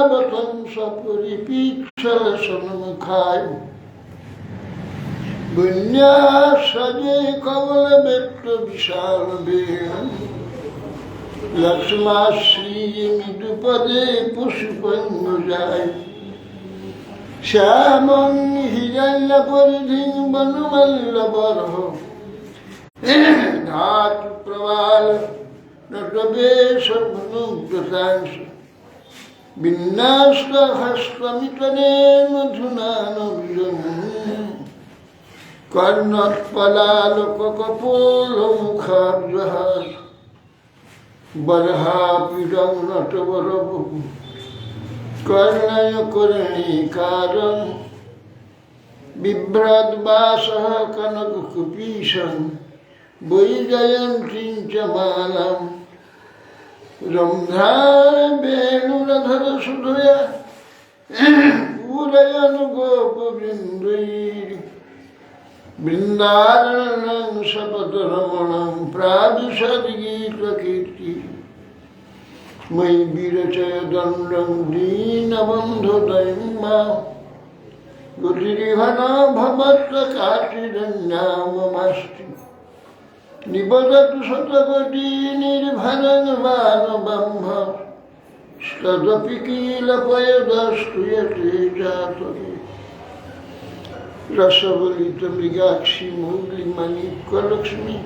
বিদ্যাবতং সপরিপীক্ষলসন্মুখায় বিন্যাসজে কমলবেত্র বিশাল বেণ লক্ষ্মাশ্রী মৃদুপদে পুষ্পঞ্জয় শ্যামং হিরণ্যপরিধিং বনমল্লবরহ ধাতু প্রবাল নটবেশমনুগ্ধতাংশ বিন্যাস্তহস্তমিতনেন মধুনানবিজম কর্ণৎপলালোককপোলমুখাব্জহাস বরহাপীডং নটবরবু কর্ণয় কর্ণীকারং বিভ্রদ্বাসঃ কনককুপীশং বৈজয়ন্তীং চ মালাম রন্ধ্রায় বেণুরধরসুধয়া পূরয়ন গোপবৃন্दैः বৃন্দারণ্যং সপদরমণং প্রাবিশদ্গীতকীর্তিः ময়ি বিরচয় দণ্ডং দীনবন্ধুদয়ং মাম গতিরিহনা ভবত্র কাচিরন্যামমাস্তি নিবদতু শতকোটি নির্ভরং বানবম্ভ তদপি কিলপয়দস্তুয়তে জাতকে রসবলিত মৃগাক্ষী মুরলীমাণিক্যলক্ষ্মী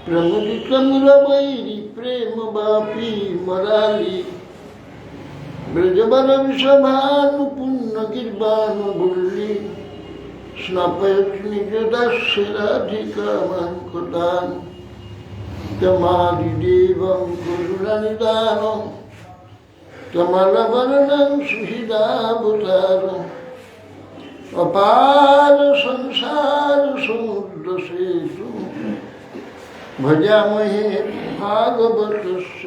প্রমুদিত মুরবৈরি প্রেম বাপী মরালি ব্রজবর বিষভানু পুণ্য গির্বাণুবুল্লী স্নাপয়ত নিজদাস্য রাধিকামাঙ্কদান তমাদিদেবং করুণানিদানং কমলবর্ণং সুহৃদাবতারং অপার সংসার সমুদ্র সেতু ভজামহে ভাগবতস্য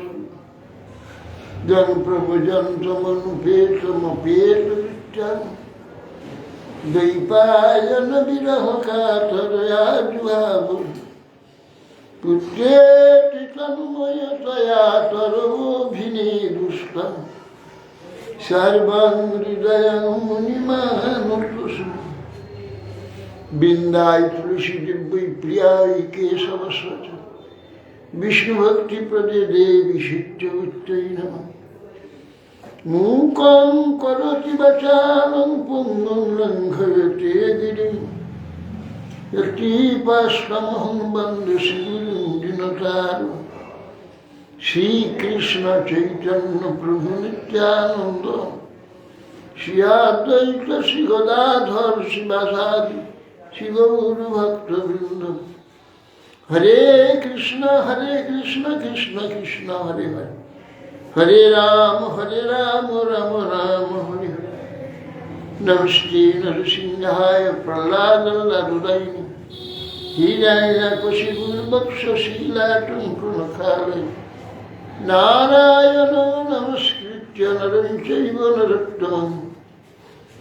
জন প্রভুজন্তমনুপেতমপেতবিত্যং দ্বৈপায়ন বিরহ কাতরয়া জুহাব পুত্রেতি তন্ময়তয়া তরোভিনিদুষ্টং সর্বং হৃদয়ং মুনিমানুতোষু বৃন্দায় তুলসী দিব্যৈ প্রিয়ায় কেশবস্য বিষ্ণুভক্তিপ্রদে দেবী সিদ্ধবৃত্তৈ নমঃ মূকং করোতি বাচালং পুংং লঙ্ঘয়তে গিরিং যতিপাস্মহং বন্দে শ্রীগুরুং দীনতারং শ্রীকৃষ্ণ চৈতন্য প্রভু নিত্যানন্দ শ্রী অদ্বৈত শ্রী গদাধর শিবাসাদি শ্রী গৌর ভক্তবৃন্দ হরে কৃষ্ণ কৃষ্ণ কৃষ্ণ হরে হরে হরে রাম রাম রাম হরে হরে নমস্তে নরসিংহায় প্রহ্লাদলারুদয়িনী হিরণ্যকশিপুর্বক্ষশীলাটঙ্কুনখালয় নারায়ণ নমস্কৃত্য নরং চৈব নরোত্তমং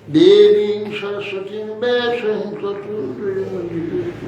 দেবীং সরস্বতীং ব্যাসং ততো জয়মুদীরয়েৎ।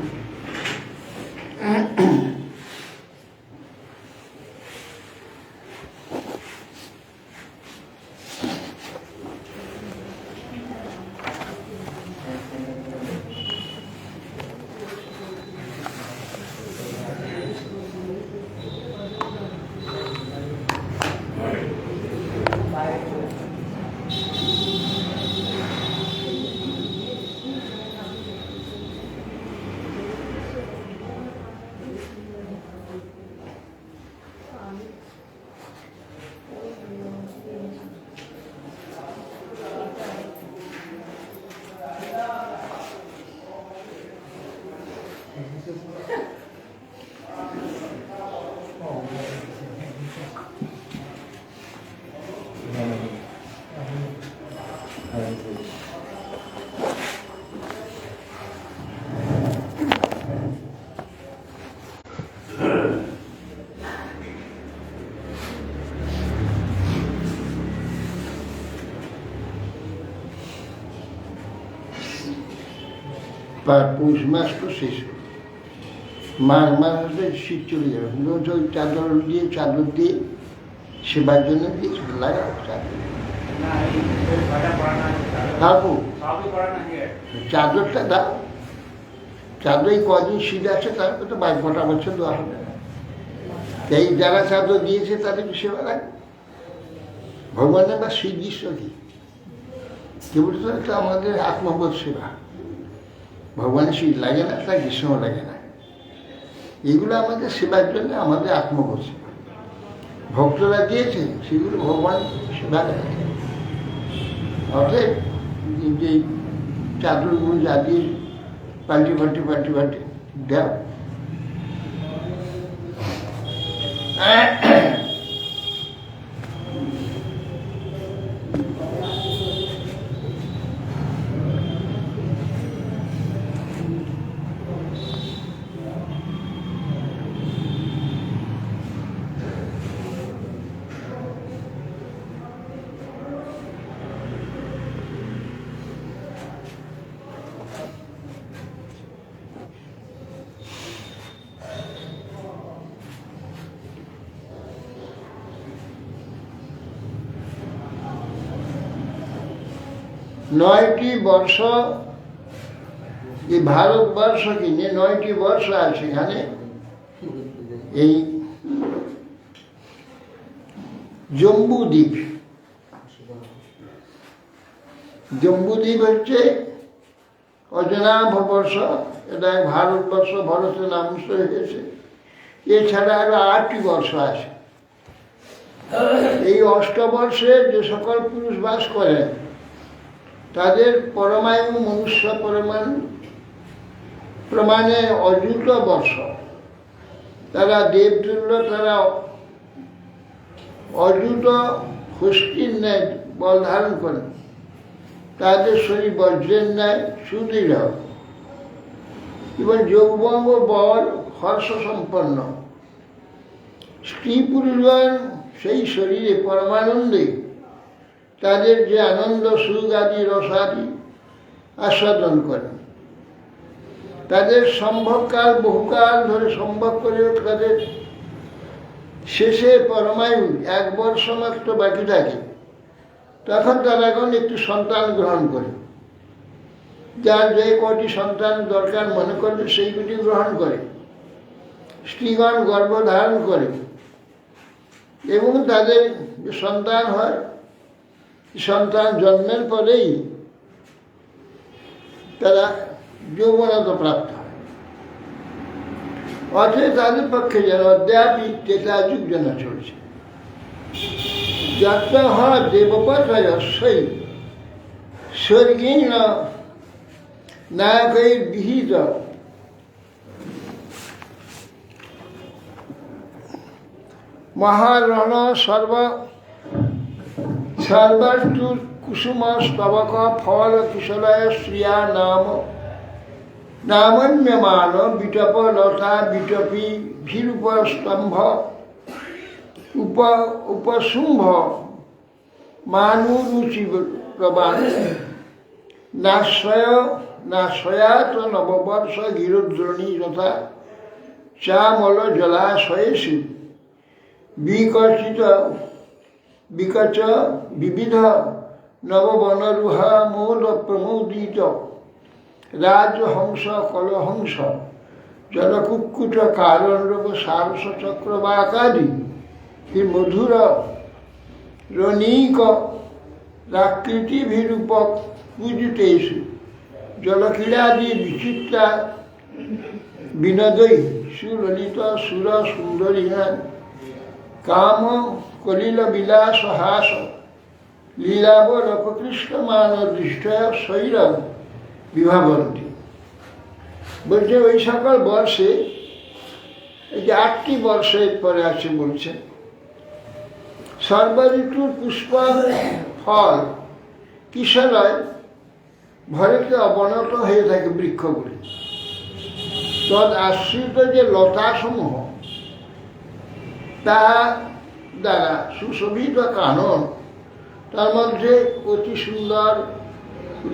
পৌষ মাস তো শেষ, মাঘ মাসে শীত চলে যাবে। ওই চাদর দিয়ে সেবার জন্য দিয়েছিল লাগাও থাকো চাদরটা দাও। চাদর এই কদিন শীত আছে তারপর তো 22 দেওয়া হবে না। এই যারা চাদর দিয়েছে তাদেরকে সেবা লাগে। ভগবানের বা শ্রীদৃশ্য কি কেবল তো একটা আমাদের আত্মবোধ সেবা। ভগবানের শীত লাগে না, তার গ্রীষ্ম লাগে না। এগুলো আমাদের সেবার জন্য আমাদের আত্মবোধ সেবা। ভক্তরা দিয়েছে সেগুলো ভগবান সেবা করে। অতএব যে চাদরগুলো যা দিয়ে পাল্টি দেও। নয়টি বর্ষ এই ভারতবর্ষকে নিয়ে 9টি বর্ষ আছে। এখানে এই জম্বুদ্বীপ হচ্ছে অজনাভ বর্ষ। এটা ভারতবর্ষ, ভারতের নামশ হয়েছে। এছাড়া আরো 8টি বর্ষ আছে। এই অষ্টবর্ষে যে সকল পুরুষ বাস করেন তাদের পরমায়ু মনুষ্য প্রমাণে অযুত বর্ষ। তারা দেবতুল্য, তারা অযুত খুষ্টির ন্যায় বল ধারণ করেন। তাদের শরীর বজ্রের ন্যায় সুদৃঢ় এবং যৌবন ও বল হর্ষ সম্পন্ন। স্ত্রী পুরুষগণ সেই শরীরে পরমানন্দে তাদের যে আনন্দ সুখ আদি রসাদি আস্বাদন করেন। তাদের সম্ভবকাল বহুকাল ধরে সম্ভব করে তাদের শেষে পরমায়ু 1 বর্ষ মাত্র বাকি থাকে। তখন তারা এখন একটু সন্তান গ্রহণ করে। যার যে কটি সন্তান দরকার মনে করবে সেইগুলি গ্রহণ করে। স্ত্রীগণ গর্ভধারণ করে এবং তাদের যে সন্তান হয়, সন্তান জন্মের পরেই তারা যৌবনতা প্রাপ্ত হয়। অথচ তাদের পক্ষে যেন অদ্যাপি ত্রেতাযুগ যেন চলছে। যত দেবপথয় অশ্বই স্বর্গীণ নায়কের বিহিত মহারণ সর্বাষ্টু কুসুম স্তবক ফল কিশলয় শ্রিয়া নামন্যমান বিটপ লতা বিটপী ভীরূপস্তম্ভ উপশুম্ভ মানুরুচি প্রবাণ নাশ্রয়াত নববর্ষ গিরোদ্রণী যথা চামল জলাশয়েষু বিকচ বিবিধ নববনরুহা মোদ প্রমোদিত রাজহংস কলহংস জলকুক্কুট কারণরূপ সারস চক্রবাকাদি মধুর রণীক রাকৃতিভিরূপ পূজিতেষু জলক্রীড়াদি বিচিত্রা বিনোদৈ সুললিত সুর সুন্দরীণা কাম কলিল বিলাস হাস লীলাব লোককৃষ্ণমান দৃষ্টয়া শৈরব বিভাবন্তী। বলছে ওই সকল বর্ষে এই যে 8টি বর্ষের পরে আছে বলছে সর্বঋতুর পুষ্প ফল কিশলয় ভরেতে অবনত হয়ে থাকে বৃক্ষগুলি। তদ আশ্রিত যে লতাসমূহ তা দ্বারা সুশোভিত কানন, তার মধ্যে অতি সুন্দর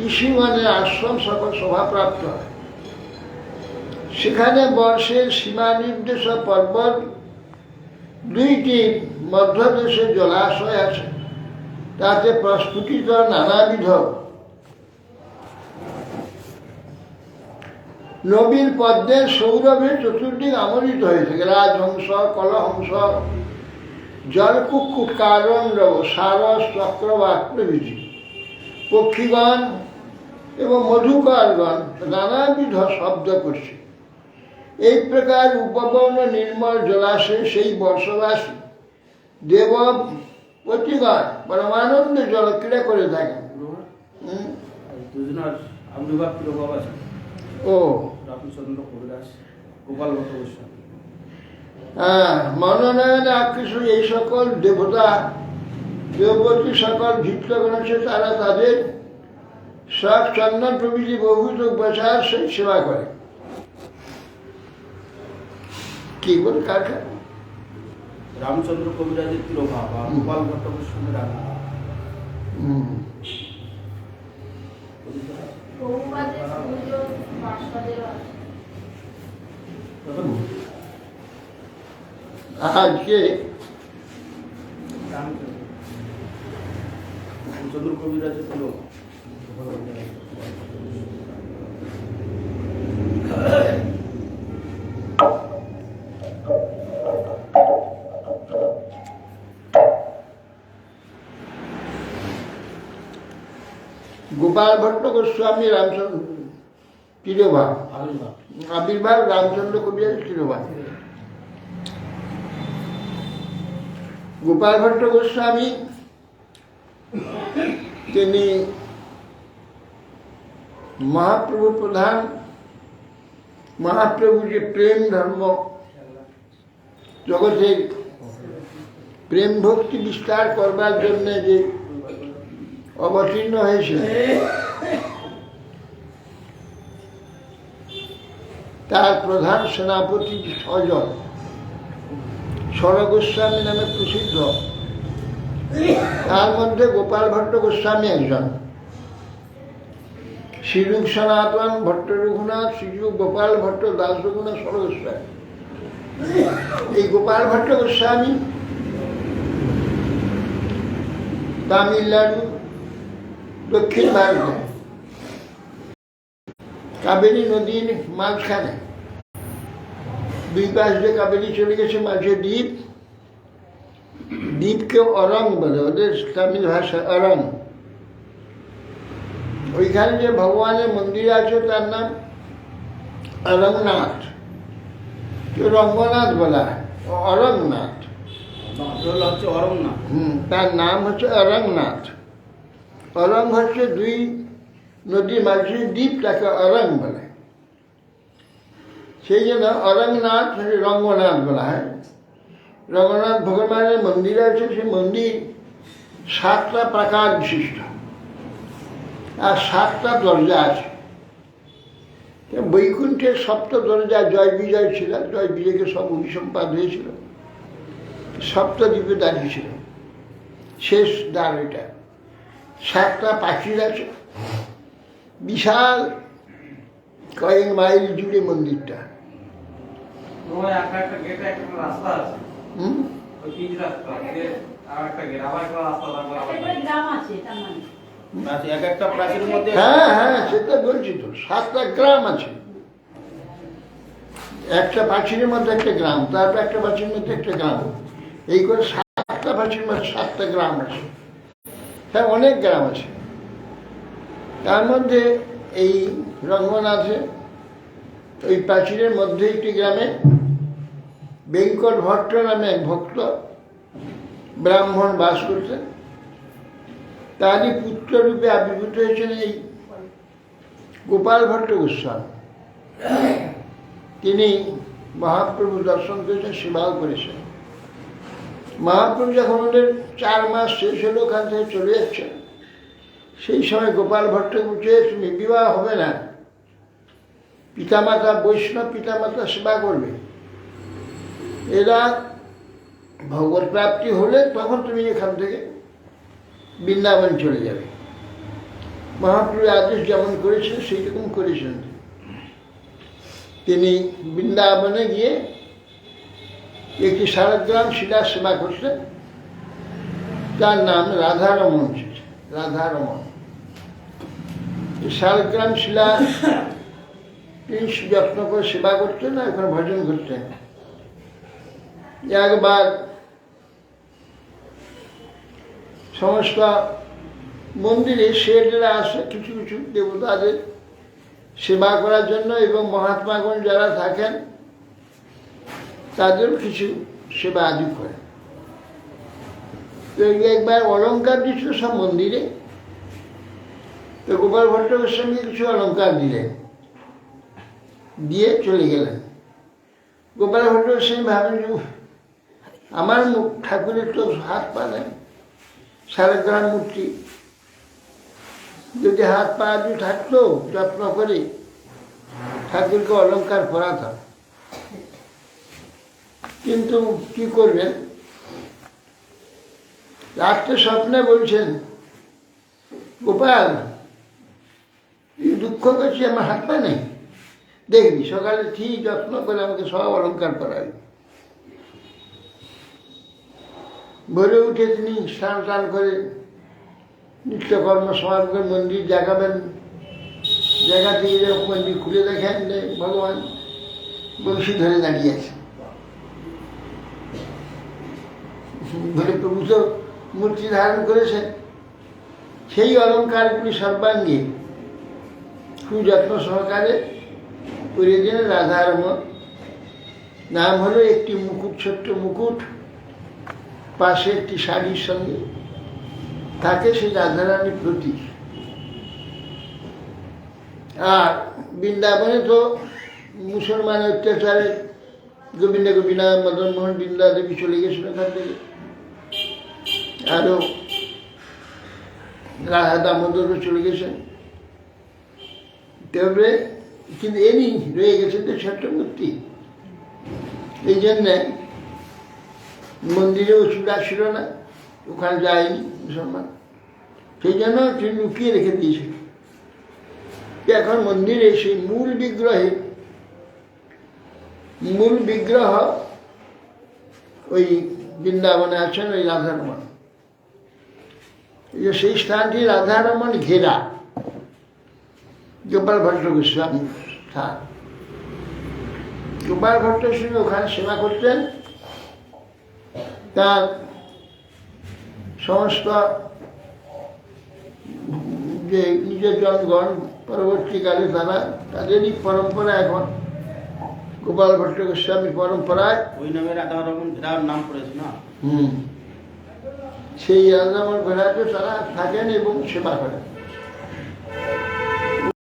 ঋষিগণের আশ্রম সকল শোভাপ্রাপ্ত হয়। সেখানে বর্ষের সীমা নির্দেশ পর্বত দুইটি মধ্যদেশে জলাশয় আছে, তাতে প্রস্ফুটিত নানাবিধ নবীন পদ্মের সৌরভে চতুর্দিক আমরিত হয়ে থাকে। রাজহংস, কলহংস, জলকুক্কুট, কারণ্ডব, সারস, চক্রবাক প্রভৃতি পক্ষীগণ এবং মধুকরগণ নানাবিধ শব্দ করছে। এই প্রকার উপবন নির্মল জলাশয়ে সেই বর্ষবাসী দেবপতিগণ পরমানন্দ জলক্রীড়া করে থাকেন। ও রামচন্দ্র কবিরাজ, গোপাল ভট্ট গোস্বামী, মনোনয়ন আকৃষ্ট এই সকল দেবতা দেবতী সকল ভিক্ষগণ আছে, তারা তাদের সব চন্দন প্রভৃতি বহুত উপচার সেই সেবা করে। কি বলে কাকা? রামচন্দ্র কবিরাজের তিরোভাব আর গোপাল ভট্ট গোস্বামীর রাম। আজকে রামচন্দ্র কবিরাজের তিরোভাব। গোপাল ভট্ট গোস্বামী রামচন্দ্র তিরোভাব, আবির্ভাব রামচন্দ্র কবিরাজ তিরোভাব। গোপাল ভট্ট গোস্বামী তিনি মহাপ্রভু প্রধান, মহাপ্রভু যে প্রেম ধর্ম জগতের প্রেম ভক্তি বিস্তার করবার জন্য যে অবতীর্ণ হয়েছিল, তার প্রধান সেনাপতি ছজন স্বরগোস্বামী নামে প্রসিদ্ধ। তার মধ্যে গোপাল ভট্ট গোস্বামী একজন। শ্রীরূপ সনাতন, ভট্ট রঘুনাথ, শ্রীযুগ গোপাল ভট্ট, দাস রঘুনাথ, স্বরগোস্বামী। এই গোপাল ভট্ট গোস্বামী তামিলনাড়ু, দক্ষিণ ভারতে কাবেরী নদীর মাঝখানে, দুই পাশ দিয়ে কাবেরী চলে গেছে, মাঝে দ্বীপ, দ্বীপকে অরং বলে, ওদের তামিল ভাষা অরং। ওইখানে যে ভগবানের মন্দির আছে তার নাম অরংনাথ, কেউ রঙ্গনাথ বলা হয়, অরংনাথ। হচ্ছে অরংনাথ। তার নাম হচ্ছে অরংনাথ। অরং হচ্ছে দুই নদীর মাঝে দ্বীপ, তাকে অরং বলে। সেই জন্য অরংনাথ রঙ্গনাথ বলা হয়। রঙ্গনাথ ভগবানের মন্দির আছে, সেই মন্দির 7টা প্রাকার বিশিষ্ট আর 7টা দরজা আছে। বৈকুণ্ঠের 7টা দরজা জয় বিজয় ছিল, জয় বিজয়কে সব অভিসম্পাদ হয়েছিল, সপ্তদ্বীপে দাঁড়িয়েছিল। শেষ দ্বার ওইটা। 7টা প্রাচীর আছে, বিশাল, কয়েক মাইল জুড়ে মন্দিরটা। হ্যাঁ হ্যাঁ, সেটা বলছি তো, 7টা গ্রাম আছে। একটা প্রাচীরের মধ্যে একটা গ্রাম, তারপর একটা প্রাচীরের মধ্যে একটা গ্রাম, এই করে 7টা প্রাচীরের মধ্যে 7টা গ্রাম আছে। হ্যাঁ, অনেক গ্রাম আছে। তার মধ্যে এই রঙ্গনাথে ওই প্রাচীরের মধ্যে একটি গ্রামে বেঙ্কট ভট্ট নামে এক ভক্ত ব্রাহ্মণ বাস করতেন। তারই পুত্ররূপে আবির্ভূত হয়েছেন এই গোপাল ভট্ট গোস্বামী। তিনি মহাপ্রভু দর্শন করেছেন, সেবাও করেছেন। মহাপ্রভু যখন ওদের 4 মাস শেষ হলো, ওখান থেকে চলে যাচ্ছেন, সেই সময় গোপাল ভট্ট বলছে, তুমি বিবাহ হবে না, পিতামাতা বৈষ্ণব পিতামাতা সেবা করবে, এরা ভগবত প্রাপ্তি হলে তখন তুমি এখান থেকে বৃন্দাবন চলে যাবে। মহাপ্রভু আদেশ যেমন করেছেন সেইরকম করেছেন। তিনি বৃন্দাবনে গিয়ে একটি শালগ্রাম শিলার সেবা করতেন, তার নাম রাধারমণ। রাধারমণ শালগ্রাম শিলা তিনি যত্ন করে সেবা করতেন আর এখন ভজন করতেন। একবার সমস্ত মন্দিরে শেঠরা আসে কিছু কিছু দেবতাদের সেবা করার জন্য, এবং মহাত্মাগণ যারা থাকেন তাদেরও কিছু সেবা আদি করে। তো একবার অলঙ্কার দিচ্ছিল সব মন্দিরে, তো গোপাল ভট্ট গোস্বামীকে কিছু অলঙ্কার দিলেন, দিয়ে চলে গেলেন। গোপাল ভট্ট গোস্বামী ভাবেন যে আমার মুখ ঠাকুরের তো হাত পা নেই, শালগ্রাম মূর্তি, যদি হাত পা আদি থাকতো যত্ন করে ঠাকুরকে অলঙ্কার পরাতাম, কিন্তু কি করবেন, রাত্রে স্বপ্নে বলছেন গোপাল দুঃখ করছি আমার হাত পা নেই, দেখবি সকালে ঠিক যত্ন করে আমাকে সব অলঙ্কার করাবি। ভোরে উঠে তিনি স্নান টান করে নিত্যকর্ম সমাজ করে মন্দির জাগাবেন, জায়গা থেকে যখন মন্দির খুলে দেখেন যে ভগবান বংশী ধরে দাঁড়িয়ে আছে। বলে প্রভু তো মূর্তি ধারণ করেছেন, সেই অলঙ্কারগুলি সর্বাঙ্গে সুযত্ন সহকারে পরিয়ে দিলেন রাধারমণ। নাম হলো একটি মুকুট, ছোট্ট মুকুট, পাশে একটি শাড়ির সঙ্গে থাকে সেই রাধারানীর প্রতীক। আর বৃন্দাবনে তো মুসলমান অত্যাচারে গোবিন্দ গোবিনা মদনমোহন বৃন্দা দেবী চলে গেছিল এখান থেকে, আরও রাধা দামোদরও চলে গেছেন, তবে কিন্তু এনি রয়ে গেছে তো ছোট্ট মূর্তি। এই জন্যে মন্দিরেও চূড়া ছিল না, ওখানে যায়নি মুসলমান, সেই জন্য তিনি লুকিয়ে রেখে দিয়েছিল। এখন মন্দিরে সেই মূল বিগ্রহ ওই বৃন্দাবনে আছেন ওই রাধারমণ। সেই স্থানটি রাধারমণ ঘেরা গোপাল ভট্ট গোস্বামী স্থান। গোপাল ভট্ট গোস্বামী ওখানে সেবা করতেন, তার সমস্ত যে নিজের জনগণ পরবর্তীকালে তাদেরই পরম্পরা এখন গোপাল ভট্ট গোস্বামী পরম্পরায় ওই নামে রাধারমণ ঘেরার নাম পড়েছে না। সেই রাধারমণ ঘেরাতে তারা থাকেন এবং সেবা করেন।